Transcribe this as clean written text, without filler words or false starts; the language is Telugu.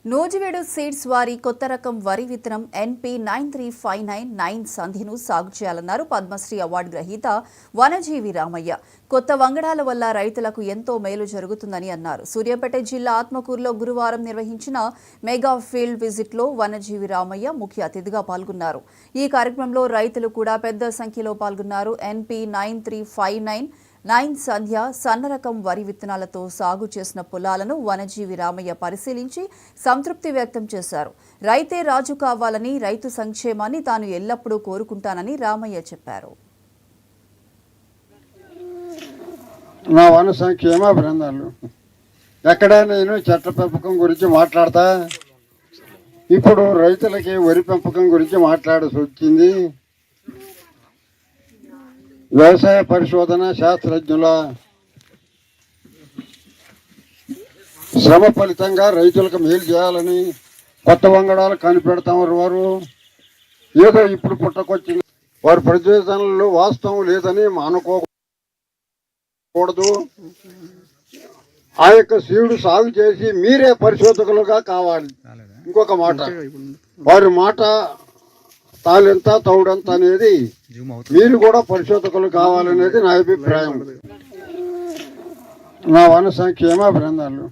నూజివీడు సీడ్స్ వారి కొత్త రకం వరి విత్తనం NP 9359 సంధిను సాగు చేయాలన్నారు పద్మశ్రీ అవార్డు గ్రహీత వనజీవి రామయ్య. కొత్త వంగడాల వల్ల రైతులకు ఎంతో మేలు జరుగుతుందని అన్నారు. సూర్యాపేట జిల్లా ఆత్మకూరులో గురువారం నిర్వహించిన మెగా ఫీల్డ్ విజిట్లో వనజీవి రామయ్య ముఖ్య అతిథిగా పాల్గొన్నారు. ఈ కార్యక్రమంలో రైతులు కూడా పెద్ద సంఖ్యలో పాల్గొన్నారు. NP 9359 సంధ్య సన్న రకం వరి విత్తనాలతో సాగు చేసిన పొలాలను వనజీవి రామయ్య పరిశీలించి సంతృప్తి వ్యక్తం చేశారు. రైతే రాజు కావాలని, రైతు సంక్షేమాన్ని తాను ఎల్లప్పుడూ కోరుకుంటానని రామయ్య చెప్పారు. నా వన సంక్షేమ బృందాలు ఎక్కడ నేను చెట్ల పెంపకం గురించి మాట్లాడతా. ఇప్పుడు రైతులకి వరి పెంపకం గురించి మాట్లాడాల్సి వచ్చింది. వ్యవసాయ పరిశోధన శాస్త్రజ్ఞుల శ్రమ ఫలితంగా రైతులకు మేలు చేయాలని కొత్త వంగడాలు కనిపెడతాం. వారు ఏదో ఇప్పుడు పుట్టకొచ్చింది, వారి ప్రతివేదనలో వాస్తవం లేదని అనుకోకూడదు. ఆ యొక్క సీడు సాగు చేసి మీరే పరిశోధకులుగా కావాలి. ఇంకొక మాట, వారి మాట తాలెంత తౌడంత అనేది మీరు కూడా పరిశోధకులు కావాలనేది నా అభిప్రాయం. నా వన సంక్షేమ బృందాలు